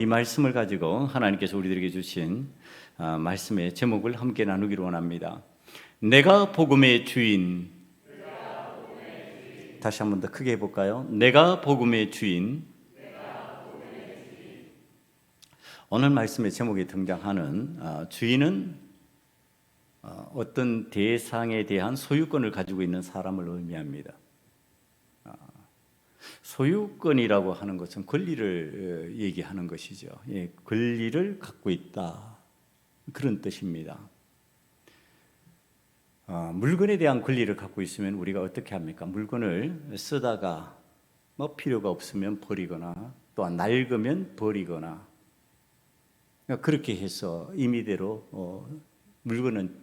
이 말씀을 가지고 하나님께서 우리들에게 주신 말씀의 제목을 함께 나누기를 원합니다. 내가 복음의 주인. 다시 한 번 더 크게 해볼까요? 내가 복음의 주인. 오늘 말씀의 제목에 등장하는 주인은 어떤 대상에 대한 소유권을 가지고 있는 사람을 의미합니다. 소유권이라고 하는 것은 권리를 얘기하는 것이죠. 예, 권리를 갖고 있다, 그런 뜻입니다. 물건에 대한 권리를 갖고 있으면 우리가 어떻게 합니까? 물건을 쓰다가 필요가 없으면 버리거나 또한 낡으면 버리거나, 그렇게 해서 임의대로 물건은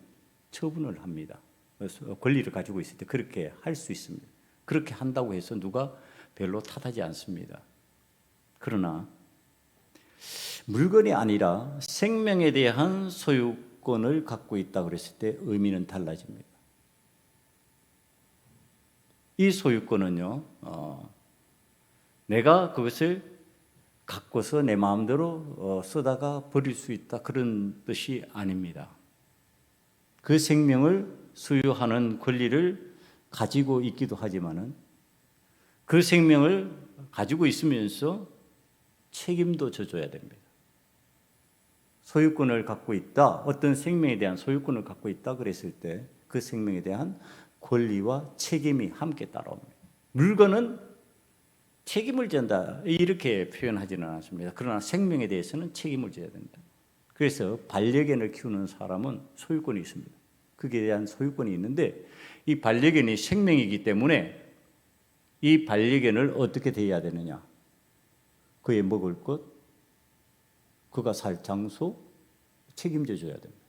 처분을 합니다. 그래서 권리를 가지고 있을 때 그렇게 할 수 있습니다. 그렇게 한다고 해서 누가 별로 탓하지 않습니다. 그러나 물건이 아니라 생명에 대한 소유권을 갖고 있다 그랬을 때 의미는 달라집니다. 이 소유권은요, 내가 그것을 갖고서 내 마음대로 쓰다가 버릴 수 있다, 그런 뜻이 아닙니다. 그 생명을 소유하는 권리를 가지고 있기도 하지만은 그 생명을 가지고 있으면서 책임도 져줘야 됩니다. 소유권을 갖고 있다, 어떤 생명에 대한 소유권을 갖고 있다 그랬을 때 그 생명에 대한 권리와 책임이 함께 따라옵니다. 물건은 책임을 진다 이렇게 표현하지는 않습니다. 그러나 생명에 대해서는 책임을 져야 된다. 그래서 반려견을 키우는 사람은 소유권이 있습니다. 그에 대한 소유권이 있는데 이 반려견이 생명이기 때문에 이 반려견을 어떻게 대해야 되느냐? 그의 먹을 것, 그가 살 장소 책임져 줘야 됩니다.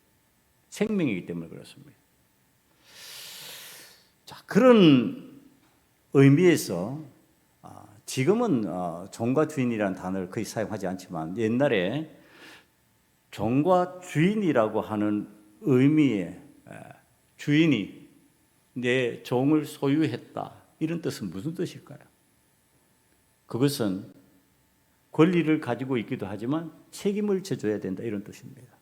생명이기 때문에 그렇습니다. 자, 그런 의미에서 지금은 종과 주인이라는 단어를 거의 사용하지 않지만 옛날에 종과 주인이라고 하는 의미의 주인이 내 종을 소유했다, 이런 뜻은 무슨 뜻일까요? 그것은 권리를 가지고 있기도 하지만 책임을 져줘야 된다, 이런 뜻입니다.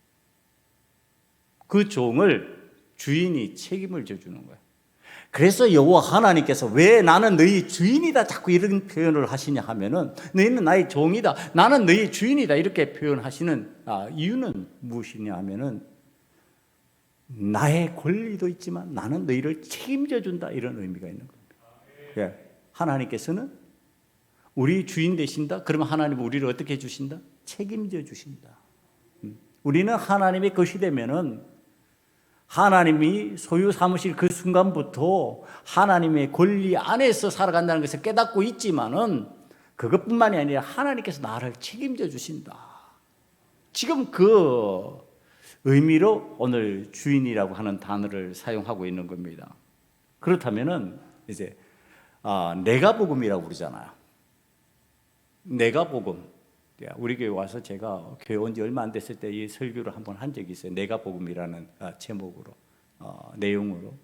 그 종을 주인이 책임을 져주는 거예요. 그래서 여호와 하나님께서 왜 나는 너희 주인이다 자꾸 이런 표현을 하시냐 하면은, 너희는 나의 종이다, 나는 너희 주인이다 이렇게 표현하시는 이유는 무엇이냐 하면은, 나의 권리도 있지만 나는 너희를 책임져 준다, 이런 의미가 있는 겁니다. 하나님께서는 우리 주인 되신다? 그러면 하나님은 우리를 어떻게 해주신다? 책임져 주신다. 우리는 하나님의 것이 되면은 하나님이 소유 삼으실 그 순간부터 하나님의 권리 안에서 살아간다는 것을 깨닫고 있지만은 그것뿐만이 아니라 하나님께서 나를 책임져 주신다. 지금 그 의미로 오늘 주인이라고 하는 단어를 사용하고 있는 겁니다. 그렇다면은 이제 내가 복음이라고 그러잖아요. 내가 복음. 우리 교회 와서 제가 교회 온 지 얼마 안 됐을 때 이 설교를 한번 한 적이 있어요. 내가 복음이라는 제목으로, 내용으로.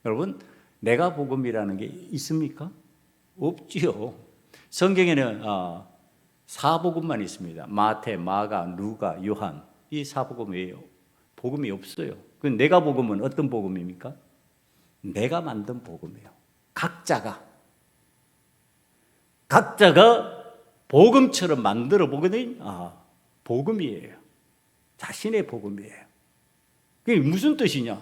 여러분, 내가 복음이라는 게 있습니까? 없지요. 성경에는 사복음만 있습니다. 마태, 마가, 누가, 요한, 이 사복음이에요. 복음이 없어요. 그 내가 복음은 어떤 복음입니까? 내가 만든 복음이에요. 각자가 복음처럼 만들어 보거든. 복음이에요. 자신의 복음이에요. 그게 무슨 뜻이냐?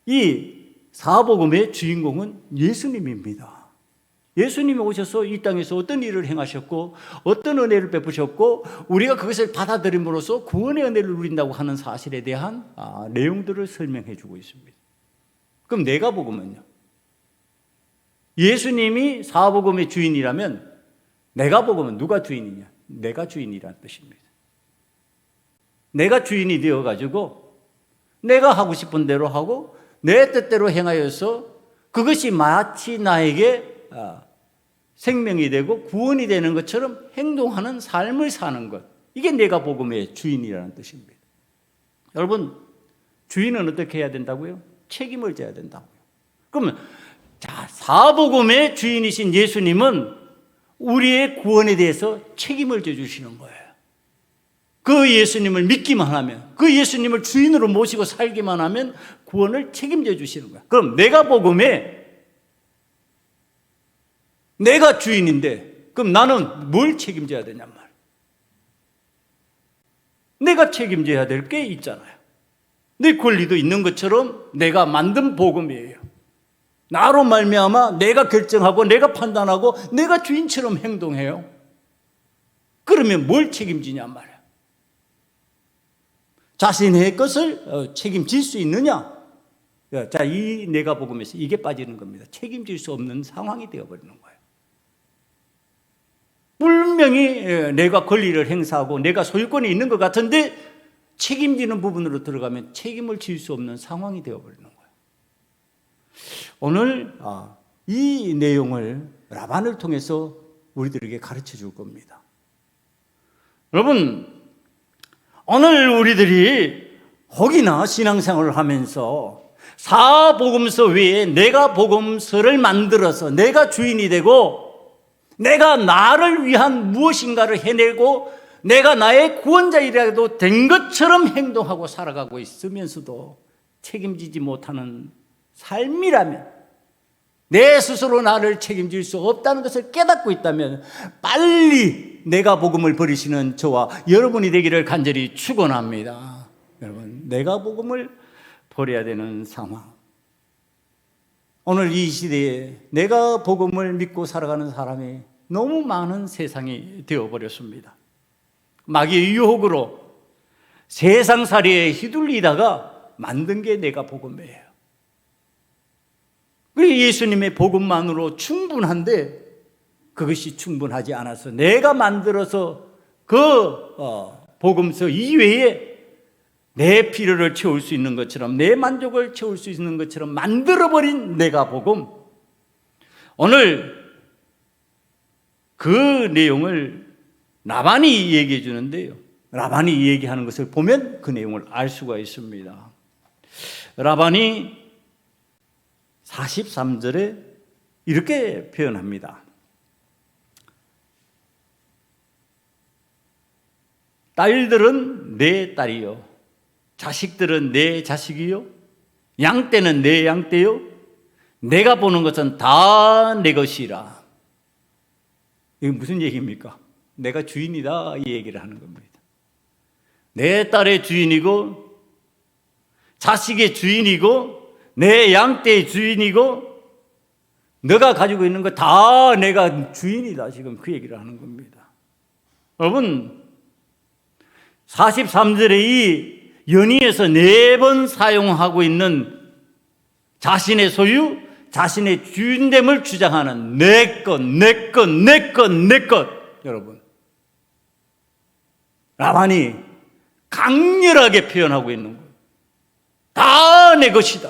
이 사복음의 주인공은 예수님입니다. 예수님이 오셔서 이 땅에서 어떤 일을 행하셨고 어떤 은혜를 베푸셨고 우리가 그것을 받아들임으로써 구원의 은혜를 누린다고 하는 사실에 대한 내용들을 설명해 주고 있습니다. 그럼 내가 복음은요? 예수님이 사복음의 주인이라면 내가 복음은 누가 주인이냐? 내가 주인이라는 뜻입니다. 내가 주인이 되어가지고 내가 하고 싶은 대로 하고 내 뜻대로 행하여서 그것이 마치 나에게 생명이 되고 구원이 되는 것처럼 행동하는 삶을 사는 것, 이게 내가 복음의 주인이라는 뜻입니다. 여러분, 주인은 어떻게 해야 된다고요? 책임을 져야 된다고요. 그러면 사복음의 주인이신 예수님은 우리의 구원에 대해서 책임을 져주시는 거예요. 그 예수님을 믿기만 하면, 그 예수님을 주인으로 모시고 살기만 하면 구원을 책임져 주시는 거야. 그럼 내가 복음에 내가 주인인데 그럼 나는 뭘 책임져야 되냔 말이야. 내가 책임져야 될 게 있잖아요. 내 권리도 있는 것처럼 내가 만든 복음이에요. 나로 말미암아 내가 결정하고 내가 판단하고 내가 주인처럼 행동해요. 그러면 뭘 책임지냔 말이야. 자신의 것을 책임질 수 있느냐? 자, 이 내가 복음에서 이게 빠지는 겁니다. 책임질 수 없는 상황이 되어버리는 거예요. 분명히 내가 권리를 행사하고 내가 소유권이 있는 것 같은데 책임지는 부분으로 들어가면 책임을 질 수 없는 상황이 되어버리는 거예요. 오늘 이 내용을 라반을 통해서 우리들에게 가르쳐 줄 겁니다. 여러분, 오늘 우리들이 혹이나 신앙생활을 하면서 사복음서 외에 내가 복음서를 만들어서 내가 주인이 되고 내가 나를 위한 무엇인가를 해내고 내가 나의 구원자이라도 된 것처럼 행동하고 살아가고 있으면서도 책임지지 못하는 삶이라면, 내 스스로 나를 책임질 수 없다는 것을 깨닫고 있다면 빨리 내가 복음을 버리시는 저와 여러분이 되기를 간절히 축원합니다. 여러분, 내가 복음을 버려야 되는 상황. 오늘 이 시대에 내가 복음을 믿고 살아가는 사람이 너무 많은 세상이 되어버렸습니다. 마귀의 유혹으로 세상살이에 휘둘리다가 만든 게 내가 복음이에요. 예수님의 복음만으로 충분한데 그것이 충분하지 않아서 내가 만들어서 그 복음서 이외에 내 필요를 채울 수 있는 것처럼 내 만족을 채울 수 있는 것처럼 만들어버린 내가 복음. 오늘 그 내용을 라반이 얘기해 주는데요, 라반이 얘기하는 것을 보면 그 내용을 알 수가 있습니다. 라반이 43절에 이렇게 표현합니다. 딸들은 내 딸이요, 자식들은 내 자식이요, 양떼는 내 양떼요, 내가 보는 것은 다 내 것이라. 이게 무슨 얘기입니까? 내가 주인이다, 이 얘기를 하는 겁니다. 내 딸의 주인이고 자식의 주인이고 내 양떼의 주인이고 너가 가지고 있는 거 다 내가 주인이다, 지금 그 얘기를 하는 겁니다. 여러분, 43절에 이 연의에서 4번 사용하고 있는 자신의 소유, 자신의 주인됨을 주장하는 내 것, 내 것, 내 것, 내 것. 여러분, 라반이 강렬하게 표현하고 있는 거예요. 다 내 것이다.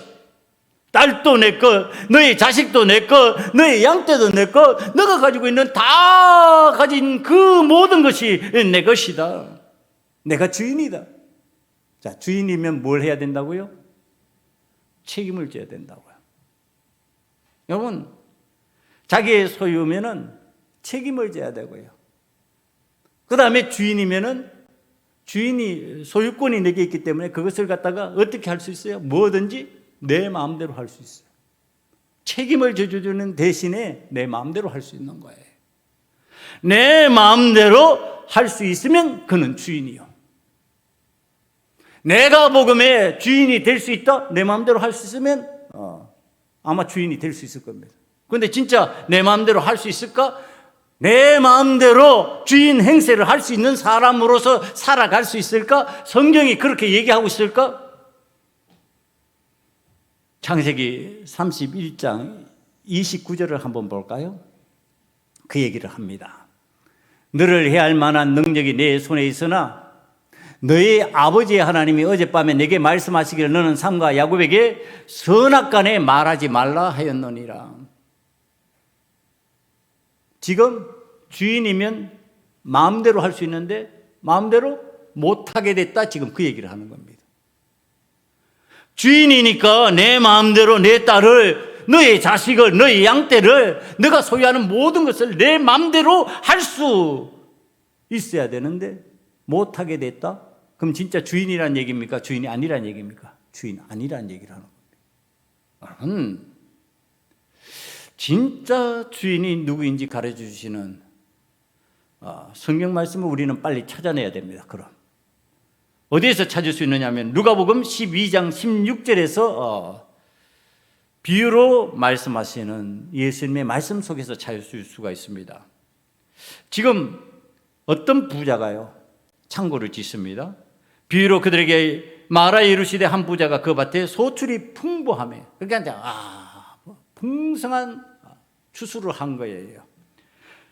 딸도 내 것, 너의 자식도 내 것, 너의 양떼도 내 것, 너가 가지고 있는 다 가진 그 모든 것이 내 것이다. 내가 주인이다. 자, 주인이면 뭘 해야 된다고요? 책임을 져야 된다고요. 여러분, 자기의 소유면은 책임을 져야 되고요. 그 다음에 주인이면은 주인이 소유권이 내게 있기 때문에 그것을 갖다가 어떻게 할 수 있어요? 뭐든지 내 마음대로 할 수 있어요. 책임을 져주는 대신에 내 마음대로 할 수 있는 거예요. 내 마음대로 할 수 있으면 그는 주인이요. 내가 복음의 주인이 될 수 있다? 내 마음대로 할 수 있으면 아마 주인이 될 수 있을 겁니다. 그런데 진짜 내 마음대로 할 수 있을까? 내 마음대로 주인 행세를 할 수 있는 사람으로서 살아갈 수 있을까? 성경이 그렇게 얘기하고 있을까? 창세기 31장 29절을 한번 볼까요? 그 얘기를 합니다. 너를 해할 만한 능력이 내 손에 있으나 너희 아버지의 하나님이 어젯밤에 내게 말씀하시기를 너는 삼가 야곱에게 선악간에 말하지 말라 하였느니라. 지금 주인이면 마음대로 할 수 있는데 마음대로 못하게 됐다, 지금 그 얘기를 하는 겁니다. 주인이니까 내 마음대로 내 딸을, 너의 자식을, 너의 양떼를, 너가 소유하는 모든 것을 내 마음대로 할 수 있어야 되는데 못하게 됐다? 그럼 진짜 주인이란 얘기입니까? 주인이 아니란 얘기입니까? 주인 아니란 얘기를 하는 겁니다. 진짜 주인이 누구인지 가르쳐 주시는 성경 말씀을 우리는 빨리 찾아내야 됩니다. 그럼 어디에서 찾을 수 있느냐면 누가복음 12장 16절에서 비유로 말씀하시는 예수님의 말씀 속에서 찾을 수가 있습니다. 지금 어떤 부자가요 창고를 짓습니다. 비유로 그들에게 말하여 이르시되 한 부자가 그 밭에 소출이 풍부하며 그러니까 풍성한 추수를 한 거예요.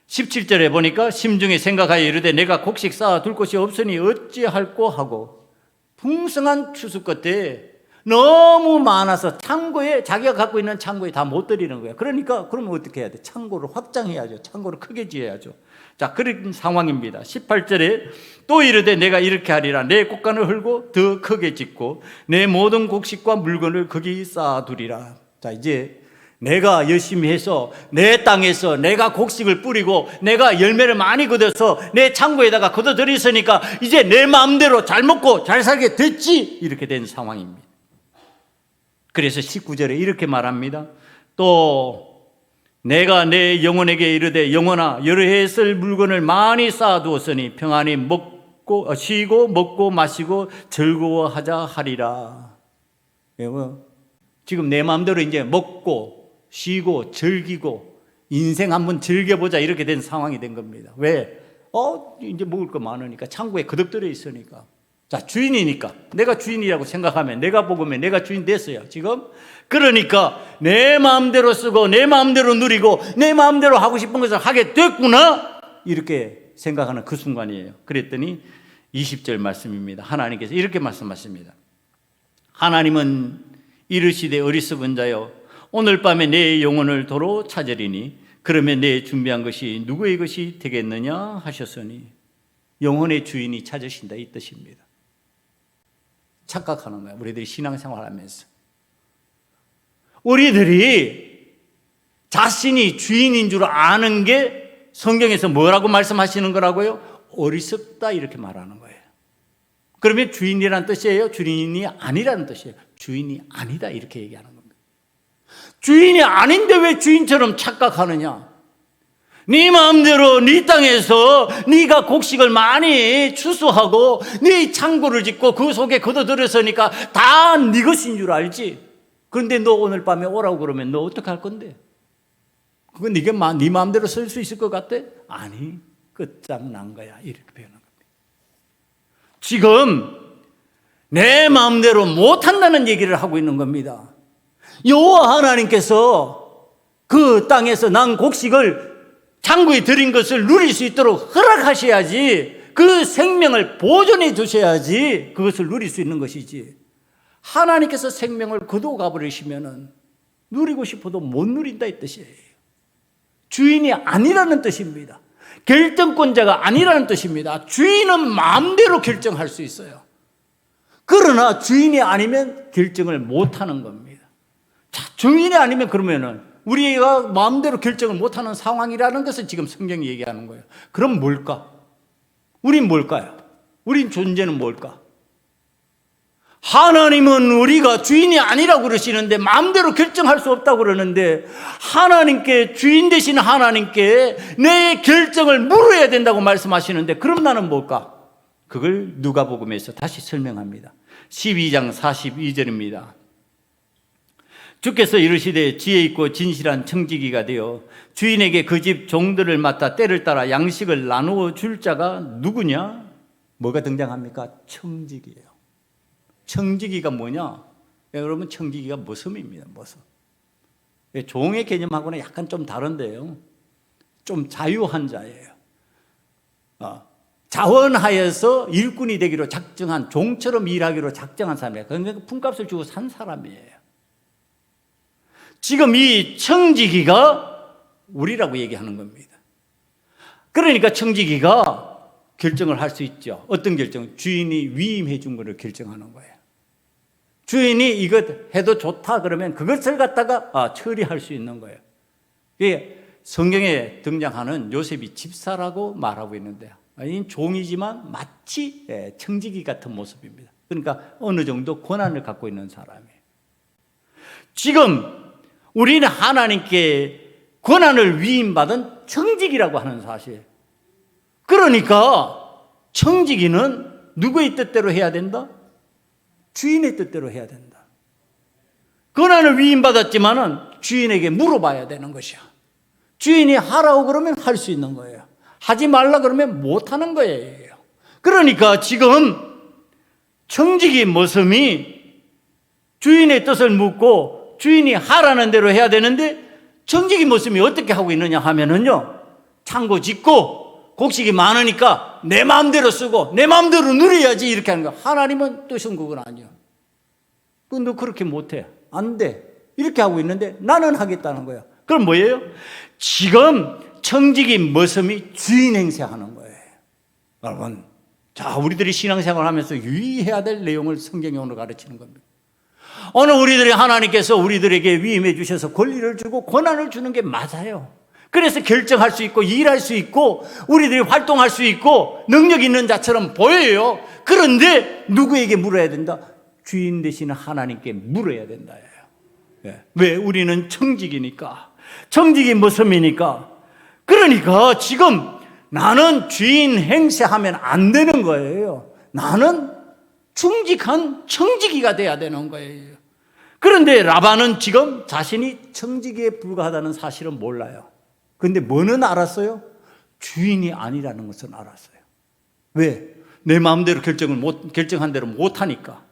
17절에 보니까 심중에 생각하여 이르되 내가 곡식 쌓아 둘 곳이 없으니 어찌할꼬 하고 풍성한 추수 끝에 너무 많아서 창고에 자기가 갖고 있는 창고에 다 못 들이는 거예요. 그러니까 그러면 어떻게 해야 돼? 창고를 확장해야죠. 창고를 크게 지어야죠. 자, 그런 상황입니다. 18절에 또 이르되 내가 이렇게 하리라. 내 곡간을 헐고 더 크게 짓고 내 모든 곡식과 물건을 거기 쌓아두리라. 자, 이제 내가 열심히 해서 내 땅에서 내가 곡식을 뿌리고 내가 열매를 많이 거둬서 내 창고에다가 거둬들였으니까 이제 내 마음대로 잘 먹고 잘 살게 됐지. 이렇게 된 상황입니다. 그래서 19절에 이렇게 말합니다. 또 내가 내 영혼에게 이르되 영혼아 여러 해 쓸 물건을 많이 쌓아두었으니 평안히 쉬고 먹고 마시고 즐거워하자 하리라. 지금 내 마음대로 이제 먹고 쉬고 즐기고 인생 한번 즐겨보자 이렇게 된 상황이 된 겁니다. 왜? 이제 먹을 거 많으니까 창고에 거득들어 있으니까. 자, 주인이니까 내가 주인이라고 생각하면 내가 복으면 내가 주인 됐어요 지금. 그러니까 내 마음대로 쓰고 내 마음대로 누리고 내 마음대로 하고 싶은 것을 하게 됐구나 이렇게 생각하는 그 순간이에요. 그랬더니 20절 말씀입니다. 하나님께서 이렇게 말씀하십니다. 하나님은 이르시되 어리석은 자여 오늘 밤에 내 영혼을 도로 찾으리니 그러면 내 준비한 것이 누구의 것이 되겠느냐 하셨으니 영혼의 주인이 찾으신다 이 뜻입니다. 착각하는 거예요. 우리들이 신앙생활하면서 우리들이 자신이 주인인 줄 아는 게 성경에서 뭐라고 말씀하시는 거라고요? 어리석다 이렇게 말하는 거예요. 그러면 주인이란 뜻이에요? 주인이 아니라는 뜻이에요? 주인이 아니다 이렇게 얘기하는 겁니다. 주인이 아닌데 왜 주인처럼 착각하느냐? 네 마음대로 네 땅에서 네가 곡식을 많이 추수하고 네 창고를 짓고 그 속에 거둬들였으니까 다 네 것인 줄 알지. 그런데 너 오늘 밤에 오라고 그러면 너 어떻게 할 건데? 그건 네가 네 마음대로 쓸 수 있을 것 같아? 아니 끝장난 거야 이렇게 표현한 겁니다. 지금 내 마음대로 못한다는 얘기를 하고 있는 겁니다. 여호와 하나님께서 그 땅에서 난 곡식을 창고에 들인 것을 누릴 수 있도록 허락하셔야지 그 생명을 보존해 두셔야지 그것을 누릴 수 있는 것이지 하나님께서 생명을 거두어 버리시면은 누리고 싶어도 못 누린다 이 뜻이에요. 주인이 아니라는 뜻입니다. 결정권자가 아니라는 뜻입니다. 주인은 마음대로 결정할 수 있어요. 그러나 주인이 아니면 결정을 못하는 겁니다. 자, 주인이 아니면 그러면은 우리가 마음대로 결정을 못하는 상황이라는 것을 지금 성경이 얘기하는 거예요. 그럼 뭘까? 우린 뭘까요? 우린 존재는 뭘까? 하나님은 우리가 주인이 아니라고 그러시는데 마음대로 결정할 수 없다고 그러는데 하나님께 주인 되신 하나님께 내 결정을 물어야 된다고 말씀하시는데 그럼 나는 뭘까? 그걸 누가복음에서 다시 설명합니다. 12장 42절입니다. 주께서 이르시되 지혜 있고 진실한 청지기가 되어 주인에게 그 집 종들을 맡아 때를 따라 양식을 나누어 줄 자가 누구냐? 뭐가 등장합니까? 청지기예요. 청지기가 뭐냐? 여러분 청지기가 모섬입니다. 모섬. 종의 개념하고는 약간 좀 다른데요. 좀 자유한 자예요. 자원하여서 일꾼이 되기로 작정한 종처럼 일하기로 작정한 사람이에요. 그러니까 품값을 주고 산 사람이에요. 지금 이 청지기가 우리라고 얘기하는 겁니다. 그러니까 청지기가 결정을 할 수 있죠. 어떤 결정? 주인이 위임해 준 것을 결정하는 거예요. 주인이 이것 해도 좋다 그러면 그것을 갖다가 처리할 수 있는 거예요. 이게 성경에 등장하는 요셉이 집사라고 말하고 있는데 아니 종이지만 마치 청지기 같은 모습입니다. 그러니까 어느 정도 권한을 갖고 있는 사람이에요. 지금 우리는 하나님께 권한을 위임받은 청지기라고 하는 사실. 그러니까 청지기는 누구의 뜻대로 해야 된다? 주인의 뜻대로 해야 된다. 권한을 위임받았지만은 주인에게 물어봐야 되는 것이야. 주인이 하라고 그러면 할 수 있는 거예요. 하지 말라 그러면 못 하는 거예요. 그러니까 지금 청지기 모습이 주인의 뜻을 묻고 주인이 하라는 대로 해야 되는데 청지기 모습이 어떻게 하고 있느냐 하면은요, 창고 짓고 곡식이 많으니까 내 마음대로 쓰고 내 마음대로 누려야지 이렇게 하는 거야. 하나님은 뜻은 그건 아니야. 너 그렇게 못해. 안 돼. 이렇게 하고 있는데 나는 하겠다는 거야. 그럼 뭐예요? 지금 청지기 모습이 주인 행세하는 거예요. 여러분, 자, 우리들이 신앙생활을 하면서 유의해야 될 내용을 성경이 오늘 가르치는 겁니다. 오늘 우리들이 하나님께서 우리들에게 위임해 주셔서 권리를 주고 권한을 주는 게 맞아요. 그래서 결정할 수 있고 일할 수 있고 우리들이 활동할 수 있고 능력 있는 자처럼 보여요. 그런데 누구에게 물어야 된다? 주인 되시는 하나님께 물어야 된다. 왜? 우리는 청지기니까. 청지기 모습이니까. 그러니까 지금 나는 주인 행세하면 안 되는 거예요. 나는 충직한 청지기가 돼야 되는 거예요. 그런데 라반은 지금 자신이 청지기에 불과하다는 사실은 몰라요. 그런데 뭐는 알았어요? 주인이 아니라는 것은 알았어요. 왜? 내 마음대로 결정한 대로 못하니까.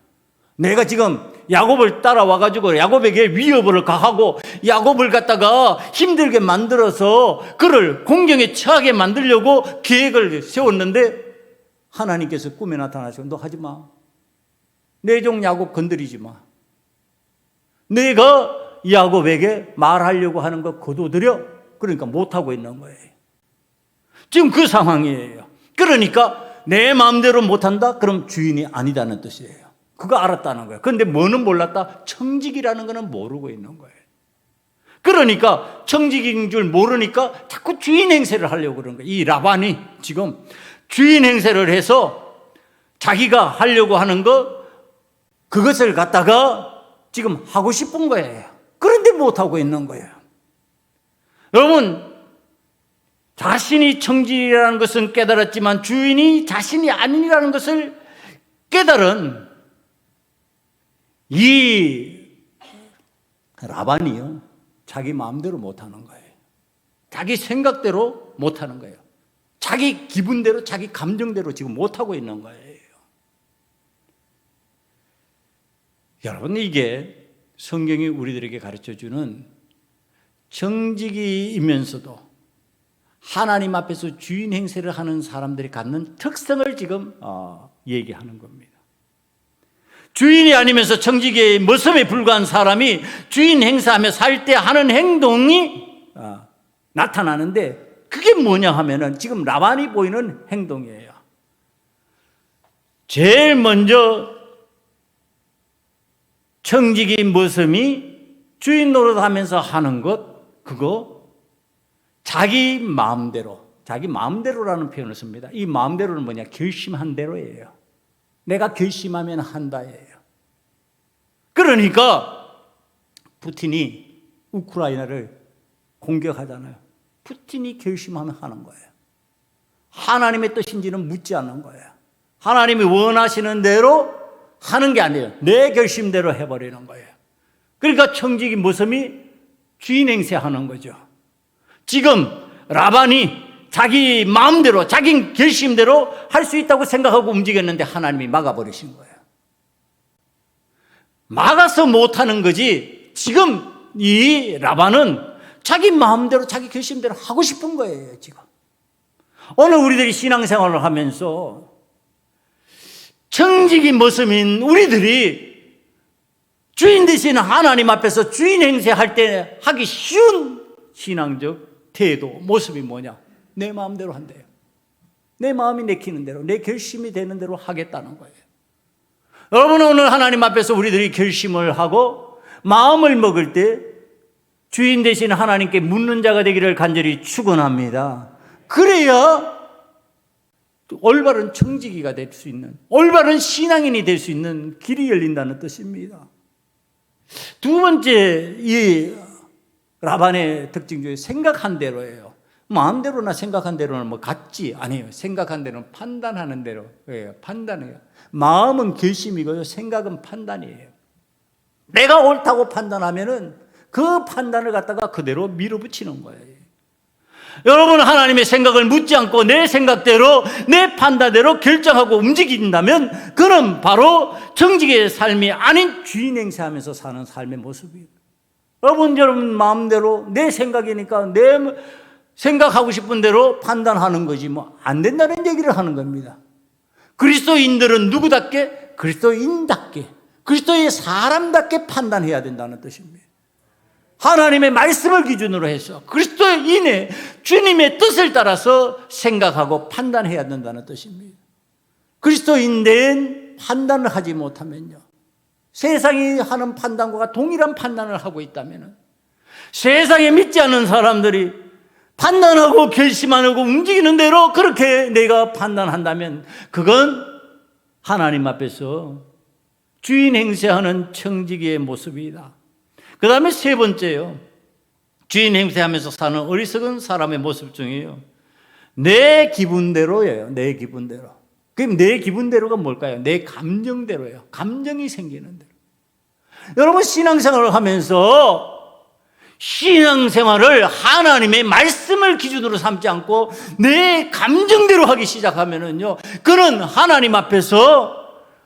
내가 지금 야곱을 따라와가지고 야곱에게 위협을 가하고 야곱을 갖다가 힘들게 만들어서 그를 공경에 처하게 만들려고 계획을 세웠는데 하나님께서 꿈에 나타나시고 너 하지 마. 내 종 야곱 건드리지 마. 내가 야곱에게 말하려고 하는 거 거둬들여. 그러니까 못하고 있는 거예요. 지금 그 상황이에요. 그러니까 내 마음대로 못한다? 그럼 주인이 아니다는 뜻이에요. 그거 알았다는 거예요. 그런데 뭐는 몰랐다? 청지기라는 거는 모르고 있는 거예요. 그러니까 청지기인 줄 모르니까 자꾸 주인 행세를 하려고 그러는 거예요. 이 라반이 지금 주인 행세를 해서 자기가 하려고 하는 거 그것을 갖다가 지금 하고 싶은 거예요. 그런데 못하고 있는 거예요. 여러분, 자신이 청지기라는 것은 깨달았지만 주인이 자신이 아니라는 것을 깨달은 이 라반이요, 자기 마음대로 못하는 거예요. 자기 생각대로 못하는 거예요. 자기 기분대로, 자기 감정대로 지금 못하고 있는 거예요. 여러분, 이게 성경이 우리들에게 가르쳐주는 청지기이면서도 하나님 앞에서 주인 행세를 하는 사람들이 갖는 특성을 지금 얘기하는 겁니다. 주인이 아니면서 청지기의 모습에 불과한 사람이 주인 행사하며 살 때 하는 행동이 나타나는데 그게 뭐냐 하면은 지금 라반이 보이는 행동이에요. 제일 먼저 청지기 모습이 주인 노릇하면서 하는 것, 그거 자기 마음대로라는 표현을 씁니다. 이 마음대로는 뭐냐? 결심한 대로예요. 내가 결심하면 한다예요. 그러니까 푸틴이 우크라이나를 공격하잖아요. 푸틴이 결심하면 하는 거예요. 하나님의 뜻인지는 묻지 않는 거예요. 하나님이 원하시는 대로 하는 게 아니에요. 내 결심대로 해버리는 거예요. 그러니까 청지기 모습이 주인 행세하는 거죠. 지금 라반이 자기 마음대로, 자기 결심대로 할 수 있다고 생각하고 움직였는데 하나님이 막아버리신 거예요. 막아서 못하는 거지. 지금 이 라반은 자기 마음대로, 자기 결심대로 하고 싶은 거예요, 지금. 오늘 우리들이 신앙생활을 하면서 청지기 모습인 우리들이 주인 되시는 하나님 앞에서 주인 행세할 때 하기 쉬운 신앙적 태도, 모습이 뭐냐? 내 마음대로 한대요. 내 마음이 내키는 대로, 내 결심이 되는 대로 하겠다는 거예요. 여러분, 오늘 하나님 앞에서 우리들이 결심을 하고 마음을 먹을 때 주인 되신 하나님께 묻는 자가 되기를 간절히 축원합니다. 그래야 올바른 청지기가 될 수 있는, 올바른 신앙인이 될 수 있는 길이 열린다는 뜻입니다. 두 번째, 이 라반의 특징 중에 생각한 대로예요. 마음대로나 생각한 대로는 뭐 같지 아니에요. 생각한 대로는 판단하는 대로. 예, 판단해요. 마음은 결심이고요. 생각은 판단이에요. 내가 옳다고 판단하면은 그 판단을 갖다가 그대로 밀어붙이는 거예요. 여러분, 하나님의 생각을 묻지 않고 내 생각대로, 내 판단대로 결정하고 움직인다면 그는 바로 정직의 삶이 아닌 주인 행세하면서 사는 삶의 모습이에요. 여러분 마음대로 내 생각이니까 내 생각하고 싶은 대로 판단하는 거지 뭐 안 된다는 얘기를 하는 겁니다. 그리스도인들은 누구답게? 그리스도인답게, 그리스도의 사람답게 판단해야 된다는 뜻입니다. 하나님의 말씀을 기준으로 해서 그리스도인의 주님의 뜻을 따라서 생각하고 판단해야 된다는 뜻입니다. 그리스도인된 판단을 하지 못하면요, 세상이 하는 판단과 동일한 판단을 하고 있다면, 세상에 믿지 않는 사람들이 판단하고 결심하고 움직이는 대로 그렇게 내가 판단한다면 그건 하나님 앞에서 주인 행세하는 청지기의 모습이다. 그 다음에 세 번째요, 주인 행세하면서 사는 어리석은 사람의 모습 중에요, 내 기분대로예요. 내 기분대로. 그럼 내 기분대로가 뭘까요? 내 감정대로예요. 감정이 생기는 대로. 여러분, 신앙생활을 하면서 신앙생활을 하나님의 말씀을 기준으로 삼지 않고 내 감정대로 하기 시작하면은요, 그는 하나님 앞에서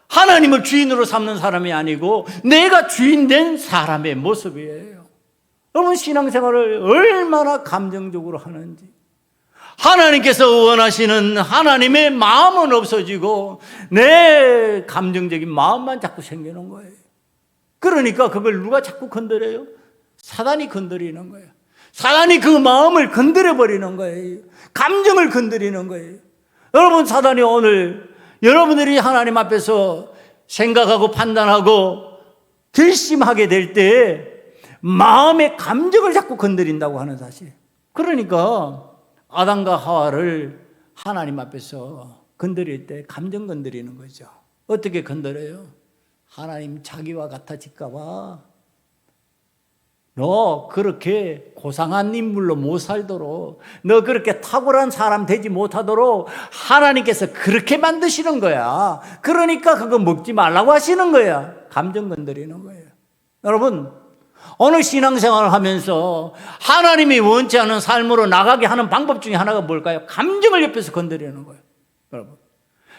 하나님을 주인으로 삼는 사람이 아니고 내가 주인된 사람의 모습이에요. 여러분, 신앙생활을 얼마나 감정적으로 하는지, 하나님께서 원하시는 하나님의 마음은 없어지고 내 감정적인 마음만 자꾸 생기는 거예요. 그러니까 그걸 누가 자꾸 건드려요? 사단이 건드리는 거예요. 사단이 그 마음을 건드려버리는 거예요. 감정을 건드리는 거예요. 여러분, 사단이 오늘 여러분들이 하나님 앞에서 생각하고 판단하고 결심하게 될 때 마음의 감정을 자꾸 건드린다고 하는 사실. 그러니까 아담과 하와를 하나님 앞에서 건드릴 때 감정 건드리는 거죠. 어떻게 건드려요? 하나님 자기와 같아질까 봐 너 그렇게 고상한 인물로 못 살도록, 너 그렇게 탁월한 사람 되지 못하도록 하나님께서 그렇게 만드시는 거야. 그러니까 그거 먹지 말라고 하시는 거야. 감정 건드리는 거예요. 여러분, 오늘 신앙생활을 하면서 하나님이 원치 않은 삶으로 나가게 하는 방법 중에 하나가 뭘까요? 감정을 옆에서 건드리는 거예요. 여러분,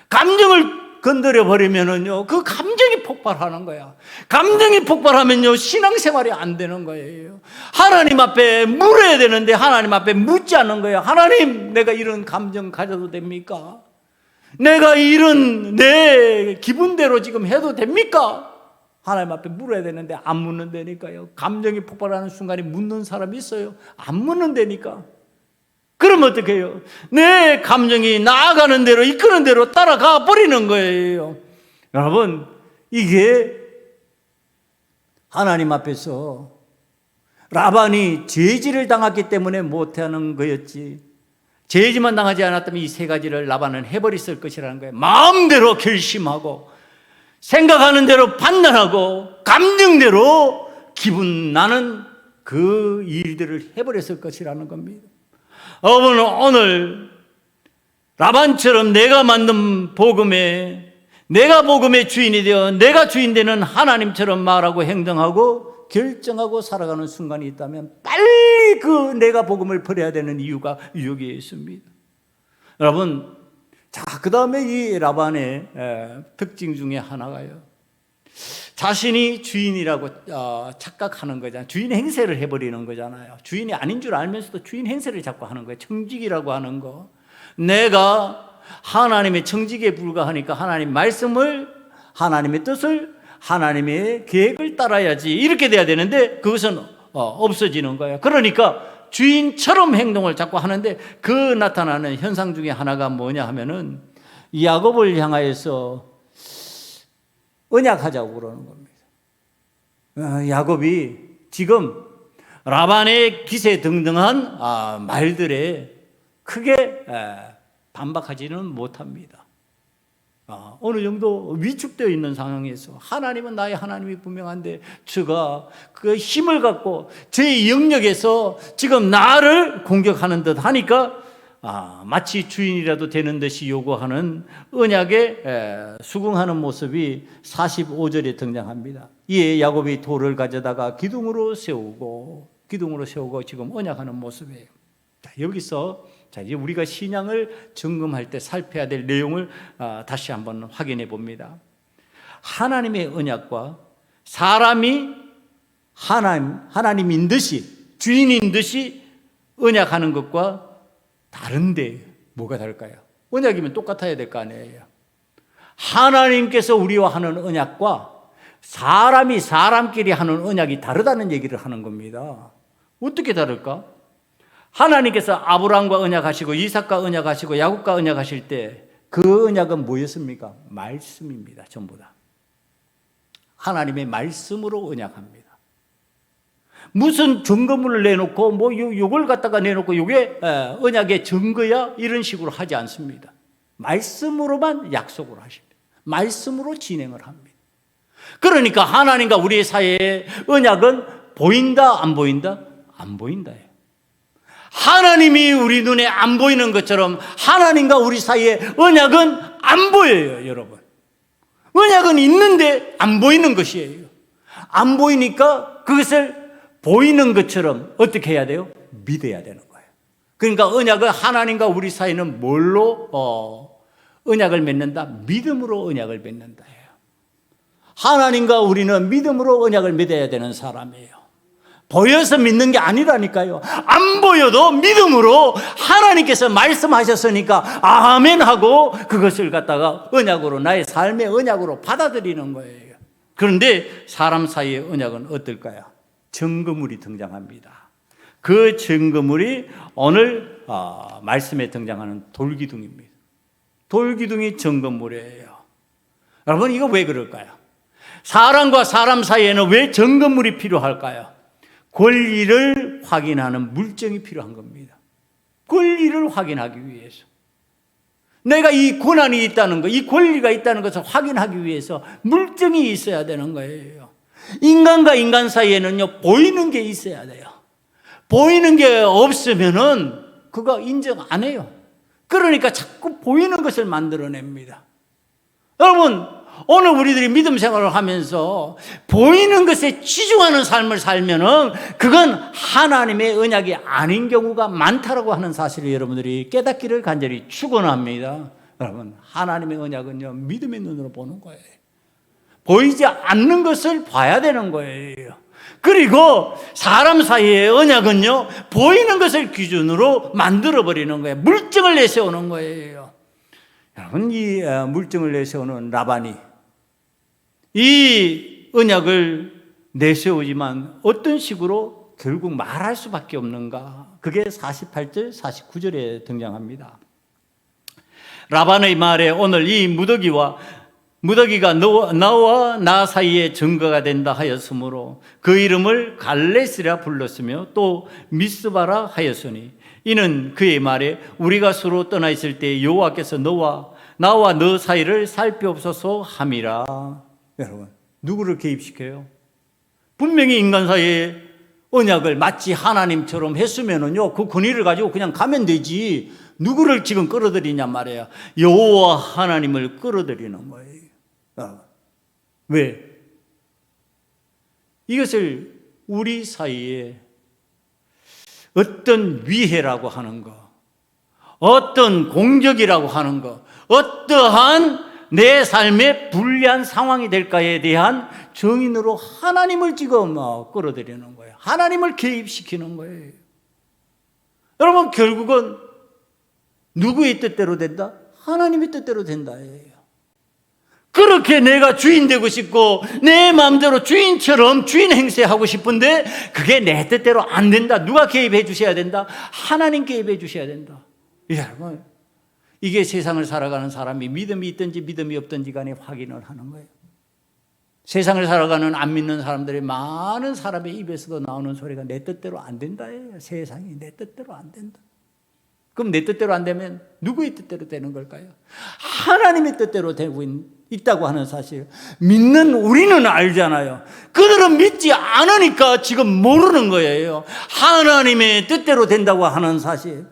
감정을 건드려 버리면은요, 그 감정이 폭발하는 거야. 감정이 폭발하면요, 신앙생활이 안 되는 거예요. 하나님 앞에 물어야 되는데 하나님 앞에 묻지 않는 거예요. 하나님, 내가 이런 감정 가져도 됩니까? 내가 이런 내 기분대로 지금 해도 됩니까? 하나님 앞에 물어야 되는데 안 묻는다니까요. 감정이 폭발하는 순간에 묻는 사람이 있어요? 안 묻는다니까. 그럼 어떻게 해요? 내 감정이 나아가는 대로, 이끄는 대로 따라가 버리는 거예요. 여러분, 이게 하나님 앞에서 라반이 죄질을 당했기 때문에 못하는 거였지, 죄지만 당하지 않았다면 이 세 가지를 라반은 해버렸을 것이라는 거예요. 마음대로 결심하고 생각하는 대로 판단하고 감정대로 기분 나는 그 일들을 해버렸을 것이라는 겁니다. 여러분, 오늘 라반처럼 내가 만든 복음에, 내가 복음의 주인이 되어 내가 주인 되는 하나님처럼 말하고 행동하고 결정하고 살아가는 순간이 있다면 빨리 그 내가 복음을 버려야 되는 이유가 여기에 있습니다. 여러분, 자, 그 다음에 이 라반의 특징 중에 하나가요, 자신이 주인이라고 착각하는 거잖아요. 주인 행세를 해버리는 거잖아요. 주인이 아닌 줄 알면서도 주인 행세를 자꾸 하는 거예요. 청지기라고 하는 거. 내가 하나님의 청지기에 불과하니까 하나님 말씀을, 하나님의 뜻을, 하나님의 계획을 따라야지, 이렇게 돼야 되는데 그것은 없어지는 거예요. 그러니까 주인처럼 행동을 자꾸 하는데 그 나타나는 현상 중에 하나가 뭐냐 하면은 야곱을 향하여서 언약하자고 그러는 겁니다. 야곱이 지금 라반의 기세등등한 말들에 크게 반박하지는 못합니다. 어느 정도 위축되어 있는 상황에서 하나님은 나의 하나님이 분명한데 제가 그 힘을 갖고 제 영역에서 지금 나를 공격하는 듯 하니까 마치 주인이라도 되는 듯이 요구하는 언약에 수긍하는 모습이 45절에 등장합니다. 이에 야곱이 돌을 가져다가 기둥으로 세우고 지금 언약하는 모습이에요. 여기서 이제 우리가 신앙을 점검할 때 살펴야 될 내용을 다시 한번 확인해 봅니다. 하나님의 언약과 사람이 하나님인 듯이 주인인 듯이 언약하는 것과 다른데 뭐가 다를까요? 언약이면 똑같아야 될 거 아니에요. 하나님께서 우리와 하는 언약과 사람이 사람끼리 하는 언약이 다르다는 얘기를 하는 겁니다. 어떻게 다를까? 하나님께서 아브라함과 언약하시고 이삭과 언약하시고 야곱과 언약하실 때 그 언약은 뭐였습니까? 말씀입니다. 전부 다 하나님의 말씀으로 언약합니다. 무슨 증거물을 내놓고 요걸 갖다가 내놓고 요게 언약의 증거야 이런 식으로 하지 않습니다. 말씀으로만 약속을 하십니다. 말씀으로 진행을 합니다. 그러니까 하나님과 우리의 사이의 언약은 보인다 안 보인다? 안 보인다예요. 하나님이 우리 눈에 안 보이는 것처럼 하나님과 우리 사이의 언약은 안 보여요, 여러분. 언약은 있는데 안 보이는 것이에요. 안 보이니까 그것을 보이는 것처럼 어떻게 해야 돼요? 믿어야 되는 거예요. 그러니까 언약은 하나님과 우리 사이는 뭘로 언약을 맺는다? 믿음으로 언약을 맺는다 해요. 하나님과 우리는 믿음으로 언약을 맺어야 되는 사람이에요. 보여서 믿는 게 아니라니까요. 안 보여도 믿음으로 하나님께서 말씀하셨으니까 아멘 하고 그것을 갖다가 언약으로 나의 삶의 언약으로 받아들이는 거예요. 그런데 사람 사이의 언약은 어떨까요? 증거물이 등장합니다. 그 증거물이 오늘 말씀에 등장하는 돌기둥입니다. 돌기둥이 증거물이에요. 여러분 이거 왜 그럴까요? 사람과 사람 사이에는 왜 증거물이 필요할까요? 권리를 확인하는 물증이 필요한 겁니다. 권리를 확인하기 위해서. 내가 이 권한이 있다는 것, 이 권리가 있다는 것을 확인하기 위해서 물증이 있어야 되는 거예요. 인간과 인간 사이에는요, 보이는 게 있어야 돼요. 보이는 게 없으면은 그거 인정 안 해요. 그러니까 자꾸 보이는 것을 만들어냅니다. 여러분, 오늘 우리들이 믿음 생활을 하면서 보이는 것에 치중하는 삶을 살면은 그건 하나님의 언약이 아닌 경우가 많다라고 하는 사실을 여러분들이 깨닫기를 간절히 축원합니다. 여러분, 하나님의 언약은요, 믿음의 눈으로 보는 거예요. 보이지 않는 것을 봐야 되는 거예요. 그리고 사람 사이의 언약은요, 보이는 것을 기준으로 만들어버리는 거예요. 물증을 내세우는 거예요. 여러분, 이 물증을 내세우는 라반이 이 언약을 내세우지만 어떤 식으로 결국 말할 수밖에 없는가? 그게 48절, 49절에 등장합니다. 라반의 말에 오늘 이 무더기가 나와 나 사이에 증거가 된다 하였으므로 그 이름을 갈레스라 불렀으며 또 미스바라 하였으니 이는 그의 말에 우리가 서로 떠나 있을 때 여호와께서 나와 너 사이를 살피옵소서 함이라. 여러분, 누구를 개입시켜요? 분명히 인간 사이에 언약을 마치 하나님처럼 했으면은요, 그 권위를 가지고 그냥 가면 되지. 누구를 지금 끌어들이냐 말이에요. 여호와 하나님을 끌어들이는 거예요. 왜? 이것을 우리 사이에 어떤 위해라고 하는 거, 어떤 공격이라고 하는 거, 어떠한 내 삶에 불리한 상황이 될까에 대한 정인으로 하나님을 지금 끌어들이는 거예요. 하나님을 개입시키는 거예요. 여러분, 결국은 누구의 뜻대로 된다? 하나님의 뜻대로 된다예요. 그렇게 내가 주인 되고 싶고 내 마음대로 주인처럼 주인 행세하고 싶은데 그게 내 뜻대로 안 된다. 누가 개입해 주셔야 된다? 하나님 개입해 주셔야 된다. 여러분, 이게 세상을 살아가는 사람이 믿음이 있든지 믿음이 없든지 간에 확인을 하는 거예요. 세상을 살아가는 안 믿는 사람들이 많은 사람의 입에서도 나오는 소리가 내 뜻대로 안 된다예요. 세상이 내 뜻대로 안 된다. 그럼 내 뜻대로 안 되면 누구의 뜻대로 되는 걸까요? 하나님의 뜻대로 되고 있다고 하는 사실. 믿는 우리는 알잖아요. 그들은 믿지 않으니까 지금 모르는 거예요. 하나님의 뜻대로 된다고 하는 사실.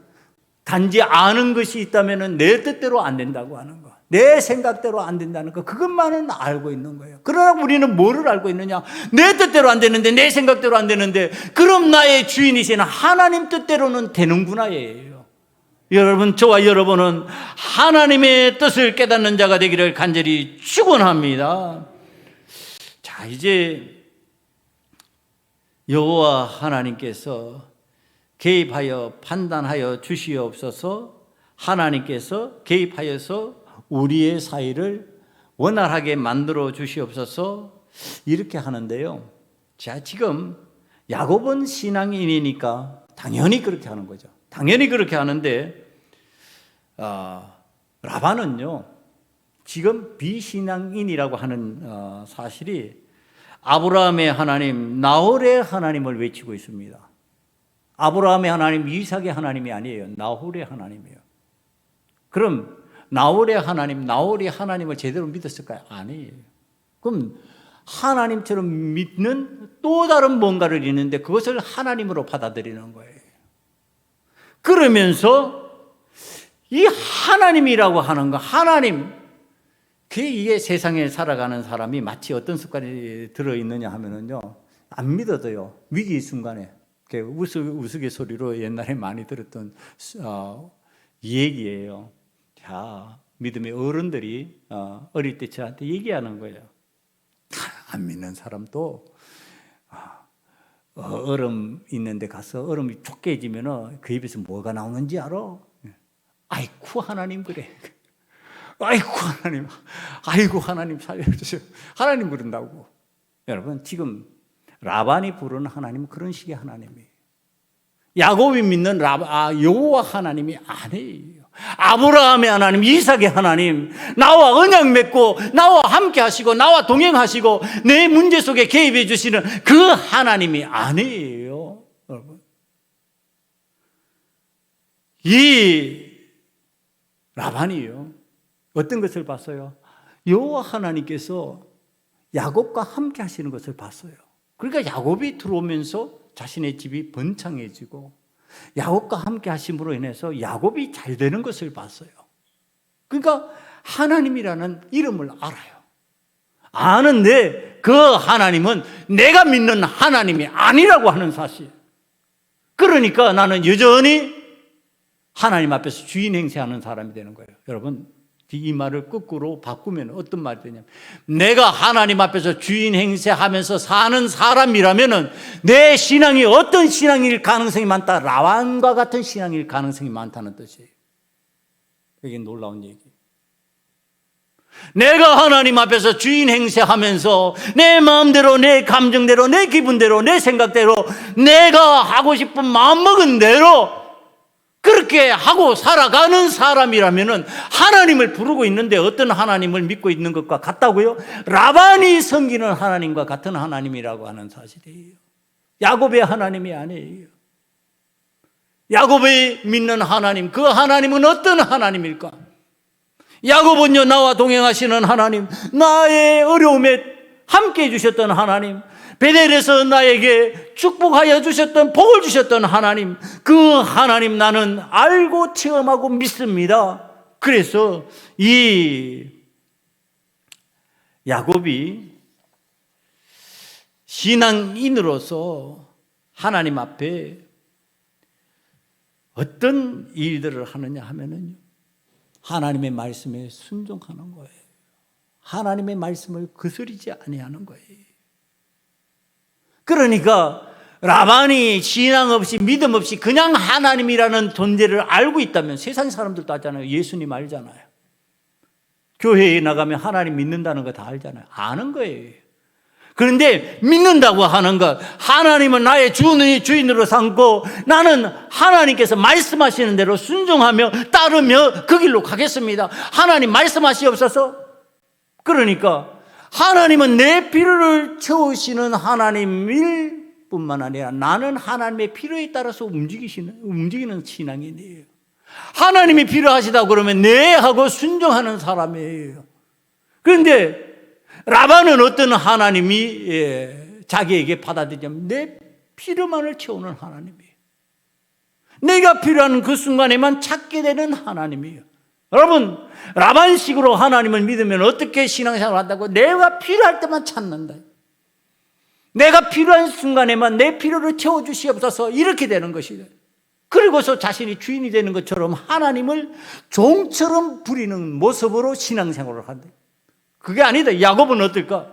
단지 아는 것이 있다면 내 뜻대로 안 된다고 하는 거, 내 생각대로 안 된다는 거, 그것만은 알고 있는 거예요. 그러나 우리는 뭐를 알고 있느냐? 내 뜻대로 안 되는데, 내 생각대로 안 되는데, 그럼 나의 주인이신 하나님 뜻대로는 되는구나예요. 여러분, 저와 여러분은 하나님의 뜻을 깨닫는 자가 되기를 간절히 축원합니다. 자, 이제 여호와 하나님께서 개입하여 판단하여 주시옵소서. 하나님께서 개입하여서 우리의 사이를 원활하게 만들어 주시옵소서. 이렇게 하는데요. 자, 지금 야곱은 신앙인이니까 당연히 그렇게 하는 거죠. 당연히 그렇게 하는데 라반은요, 지금 비신앙인이라고 하는 사실이 아브라함의 하나님, 나홀의 하나님을 외치고 있습니다. 아브라함의 하나님, 이삭의 하나님이 아니에요. 나홀의 하나님이에요. 그럼 나홀의 하나님, 나홀이 하나님을 제대로 믿었을까요? 아니에요. 그럼 하나님처럼 믿는 또 다른 뭔가를 있는데 그것을 하나님으로 받아들이는 거예요. 그러면서 이 하나님이라고 하는 거, 하나님, 이게 세상에 살아가는 사람이 마치 어떤 습관이 들어있느냐 하면은요, 안 믿어도요, 위기 순간에 우스갯소리로 옛날에 많이 들었던 얘기예요. 자, 믿음의 어른들이 어릴 때 저한테 얘기하는 거예요. 안 믿는 사람도 얼음 있는데 가서 얼음이 쭉 깨지면 그 입에서 뭐가 나오는지 알아? 아이쿠 하나님 그래. 아이쿠 하나님, 아이고 하나님 살려주세요. 하나님 부른다고. 여러분, 지금 라반이 부르는 하나님은 그런 식의 하나님이에요. 야곱이 믿는 여호와 하나님이 아니에요. 아브라함의 하나님, 이삭의 하나님, 나와 언약 맺고 나와 함께 하시고 나와 동행하시고 내 문제 속에 개입해 주시는 그 하나님이 아니에요. 여러분, 이 라반이요, 어떤 것을 봤어요? 여호와 하나님께서 야곱과 함께 하시는 것을 봤어요. 그러니까 야곱이 들어오면서 자신의 집이 번창해지고 야곱과 함께 하심으로 인해서 야곱이 잘 되는 것을 봤어요. 그러니까 하나님이라는 이름을 알아요. 아는데 그 하나님은 내가 믿는 하나님이 아니라고 하는 사실. 그러니까 나는 여전히 하나님 앞에서 주인 행세하는 사람이 되는 거예요. 여러분, 이 말을 거꾸로 바꾸면 어떤 말이 되냐면, 내가 하나님 앞에서 주인 행세하면서 사는 사람이라면 내 신앙이 어떤 신앙일 가능성이 많다? 라반과 같은 신앙일 가능성이 많다는 뜻이에요. 이게 놀라운 얘기예요. 내가 하나님 앞에서 주인 행세하면서 내 마음대로, 내 감정대로, 내 기분대로, 내 생각대로, 내가 하고 싶은 마음먹은 대로 그렇게 하고 살아가는 사람이라면 하나님을 부르고 있는데 어떤 하나님을 믿고 있는 것과 같다고요? 라반이 섬기는 하나님과 같은 하나님이라고 하는 사실이에요. 야곱의 하나님이 아니에요. 야곱이 믿는 하나님, 그 하나님은 어떤 하나님일까? 야곱은요, 나와 동행하시는 하나님, 나의 어려움에 함께 해주셨던 하나님, 베델에서 나에게 축복하여 주셨던, 복을 주셨던 하나님, 그 하나님 나는 알고 체험하고 믿습니다. 그래서 이 야곱이 신앙인으로서 하나님 앞에 어떤 일들을 하느냐 하면은요, 하나님의 말씀에 순종하는 거예요. 하나님의 말씀을 거스르지 아니하는 거예요. 그러니까 라반이 신앙 없이 믿음 없이 그냥 하나님이라는 존재를 알고 있다면, 세상 사람들도 알잖아요. 예수님 알잖아요. 교회에 나가면 하나님 믿는다는 거 다 알잖아요. 아는 거예요. 그런데 믿는다고 하는 것, 하나님은 나의 주인으로 삼고 나는 하나님께서 말씀하시는 대로 순종하며 따르며 그 길로 가겠습니다. 하나님 말씀하시옵소서. 그러니까 하나님은 내 필요를 채우시는 하나님일 뿐만 아니라 나는 하나님의 필요에 따라서 움직이는 신앙인이에요. 하나님이 필요하시다고 그러면 네 하고 순종하는 사람이에요. 그런데 라반은 어떤 하나님이 자기에게 받아들이냐면 내 필요만을 채우는 하나님이에요. 내가 필요한 그 순간에만 찾게 되는 하나님이에요. 여러분, 라반식으로 하나님을 믿으면 어떻게 신앙생활을 한다고? 내가 필요할 때만 찾는다. 내가 필요한 순간에만 내 필요를 채워주시옵소서, 이렇게 되는 것이에요. 그리고서 자신이 주인이 되는 것처럼 하나님을 종처럼 부리는 모습으로 신앙생활을 한다. 그게 아니다. 야곱은 어떨까?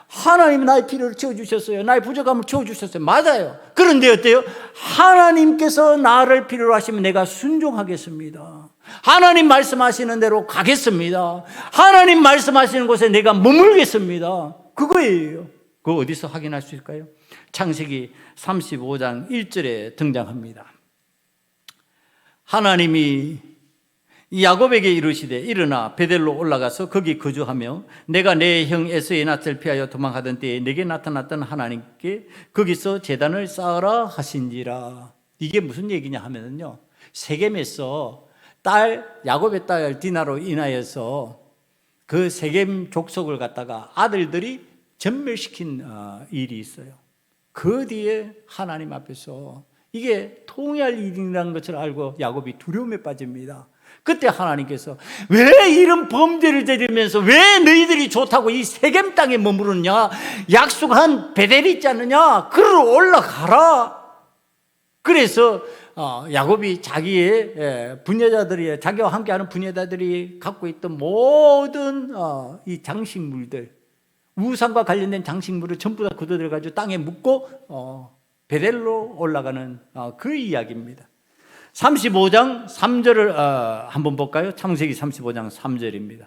하나님이 나의 필요를 채워주셨어요. 나의 부족함을 채워주셨어요. 맞아요. 그런데 어때요? 하나님께서 나를 필요로 하시면 내가 순종하겠습니다. 하나님 말씀하시는 대로 가겠습니다. 하나님 말씀하시는 곳에 내가 머물겠습니다. 그거예요. 그거 어디서 확인할 수 있을까요? 창세기 35장 1절에 등장합니다. 하나님이 야곱에게 이르시되 일어나 베델로 올라가서 거기 거주하며 내가 내 형 에서의 낯을 피하여 도망하던 때에 내게 나타났던 하나님께 거기서 제단을 쌓으라 하신지라. 이게 무슨 얘기냐 하면요, 세겜에서 야곱의 딸 디나로 인하여서 그 세겜 족속을 갖다가 아들들이 전멸시킨 일이 있어요. 그 뒤에 하나님 앞에서 이게 통할 일이라는 것을 알고 야곱이 두려움에 빠집니다. 그때 하나님께서 왜 이런 범죄를 저지르면서 왜 너희들이 좋다고 이 세겜 땅에 머무르냐? 약속한 베델이 있지 않느냐? 그리로 올라가라. 그래서 야곱이 자기의 부녀자들이, 자기와 함께하는 부녀자들이 갖고 있던 모든 이 장식물들, 우상과 관련된 장식물을 전부 다 걷어들여가지고 땅에 묻고 베델로 올라가는 그 이야기입니다. 35장 3절을 한번 볼까요? 창세기 35장 3절입니다.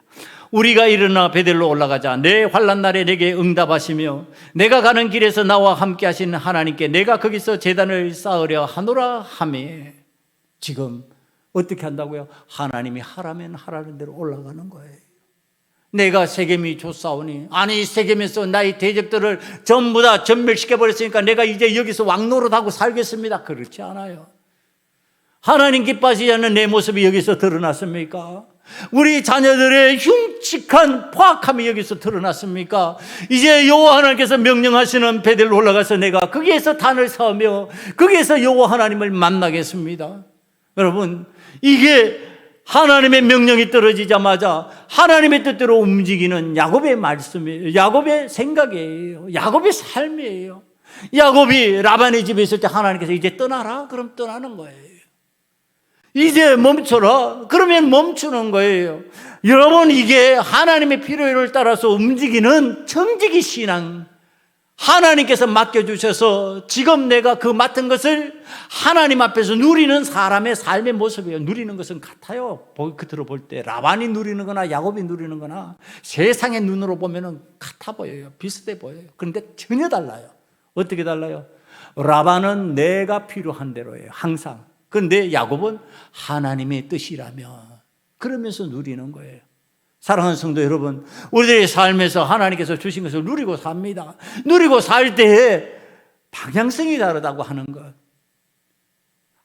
우리가 일어나 베델로 올라가자. 내 환난 날에 내게 응답하시며 내가 가는 길에서 나와 함께 하신 하나님께 내가 거기서 제단을 쌓으려 하노라 하매. 지금 어떻게 한다고요? 하나님이 하라면 하라는 대로 올라가는 거예요. 내가 세겜이 좋사오니, 아니 세겜에서 나의 대적들을 전부 다 전멸시켜버렸으니까 내가 이제 여기서 왕노릇하고 살겠습니다. 그렇지 않아요. 하나님 기뻐하시지 않는 내 모습이 여기서 드러났습니까? 우리 자녀들의 흉측한 포악함이 여기서 드러났습니까? 이제 여호와 하나님께서 명령하시는 베델로 올라가서 내가 거기에서 단을 쌓으며 거기에서 여호와 하나님을 만나겠습니다. 여러분, 이게 하나님의 명령이 떨어지자마자 하나님의 뜻대로 움직이는 야곱의 말씀이에요. 야곱의 생각이에요. 야곱의 삶이에요. 야곱이 라반의 집에 있을 때 하나님께서 이제 떠나라? 그럼 떠나는 거예요. 이제 멈춰라. 그러면 멈추는 거예요. 여러분, 이게 하나님의 필요를 따라서 움직이는 청지기 신앙. 하나님께서 맡겨주셔서 지금 내가 그 맡은 것을 하나님 앞에서 누리는 사람의 삶의 모습이에요. 누리는 것은 같아요. 겉으로 볼 때 라반이 누리는 거나 야곱이 누리는 거나 세상의 눈으로 보면 같아 보여요. 비슷해 보여요. 그런데 전혀 달라요. 어떻게 달라요? 라반은 내가 필요한 대로예요. 항상. 그런데 야곱은 하나님의 뜻이라면 그러면서 누리는 거예요. 사랑하는 성도 여러분, 우리들의 삶에서 하나님께서 주신 것을 누리고 삽니다. 누리고 살 때에 방향성이 다르다고 하는 것.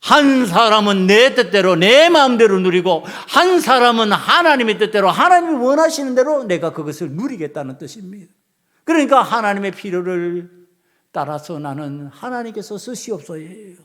한 사람은 내 뜻대로 내 마음대로 누리고 한 사람은 하나님의 뜻대로 하나님이 원하시는 대로 내가 그것을 누리겠다는 뜻입니다. 그러니까 하나님의 필요를 따라서 나는 하나님께서 쓰시옵소서예요.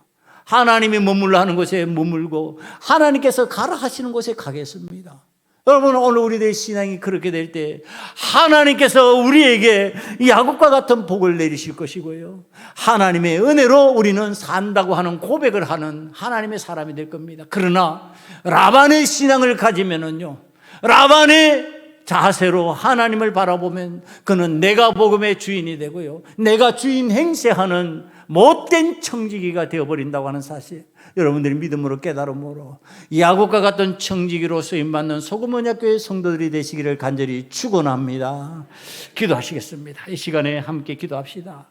하나님이 머물러 하는 곳에 머물고 하나님께서 가라 하시는 곳에 가겠습니다. 여러분, 오늘 우리들의 신앙이 그렇게 될 때 하나님께서 우리에게 야곱과 같은 복을 내리실 것이고요, 하나님의 은혜로 우리는 산다고 하는 고백을 하는 하나님의 사람이 될 겁니다. 그러나 라반의 신앙을 가지면은요, 라반의 자세로 하나님을 바라보면 그는 내가 복음의 주인이 되고요, 내가 주인 행세하는 못된 청지기가 되어버린다고 하는 사실, 여러분들이 믿음으로 깨달음으로 야곱과 같은 청지기로 쓰임받는 소금언약교회 성도들이 되시기를 간절히 축원합니다. 기도하시겠습니다. 이 시간에 함께 기도합시다.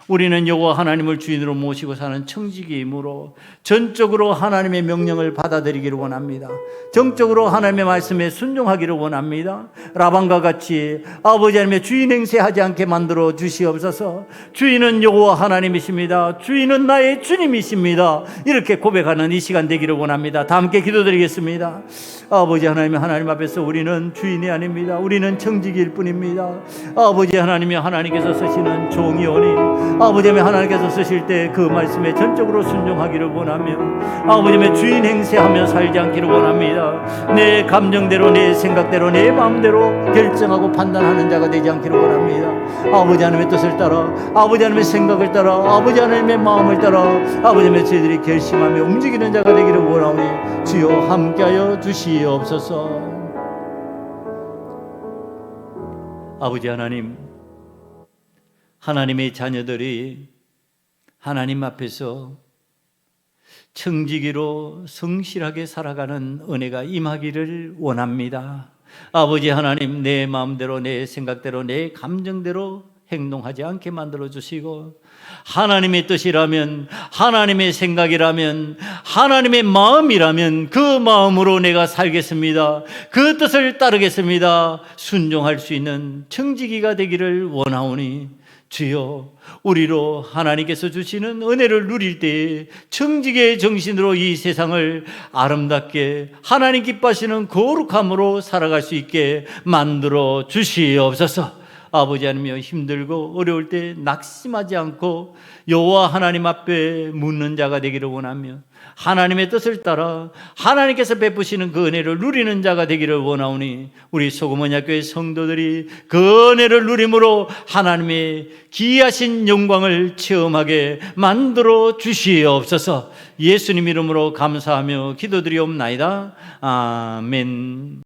우리는 여호와 하나님을 주인으로 모시고 사는 청지기이므로 전적으로 하나님의 명령을 받아들이기를 원합니다. 정적으로 하나님의 말씀에 순종하기를 원합니다. 라반과 같이 아버지 하나님의 주인 행세하지 않게 만들어 주시옵소서. 주인은 여호와 하나님이십니다. 주인은 나의 주님이십니다. 이렇게 고백하는 이 시간 되기를 원합니다. 다 함께 기도드리겠습니다. 아버지 하나님 앞에서 우리는 주인이 아닙니다. 우리는 청지기일 뿐입니다. 아버지 하나님께서 쓰시는 종이오니 아버지 하나님께서 쓰실 때 그 말씀에 전적으로 순종하기를 원하며 아버지 주인 행세하며 살지 않기를 원합니다. 내 감정대로 내 생각대로 내 마음대로 결정하고 판단하는 자가 되지 않기를 원합니다. 아버지 하나님의 뜻을 따라 아버지 하나님의 생각을 따라 아버지 하나님의 마음을 따라 아버지 하나님의 저희들이 결심하며 움직이는 자가 되기를 원하오니 주여 함께하여 주시옵소서. 아버지 하나님, 하나님의 자녀들이 하나님 앞에서 청지기로 성실하게 살아가는 은혜가 임하기를 원합니다. 아버지 하나님, 내 마음대로 내 생각대로 내 감정대로 행동하지 않게 만들어 주시고 하나님의 뜻이라면 하나님의 생각이라면 하나님의 마음이라면 그 마음으로 내가 살겠습니다. 그 뜻을 따르겠습니다. 순종할 수 있는 청지기가 되기를 원하오니 주여 우리로 하나님께서 주시는 은혜를 누릴 때에 청지기의 정신으로 이 세상을 아름답게 하나님 기뻐하시는 거룩함으로 살아갈 수 있게 만들어 주시옵소서. 아버지 하나님, 힘들고 어려울 때 낙심하지 않고 여호와 하나님 앞에 묻는 자가 되기를 원하며 하나님의 뜻을 따라 하나님께서 베푸시는 그 은혜를 누리는 자가 되기를 원하오니 우리 소금언약교회 성도들이 그 은혜를 누림으로 하나님의 기이하신 영광을 체험하게 만들어 주시옵소서. 예수님 이름으로 감사하며 기도드리옵나이다. 아멘.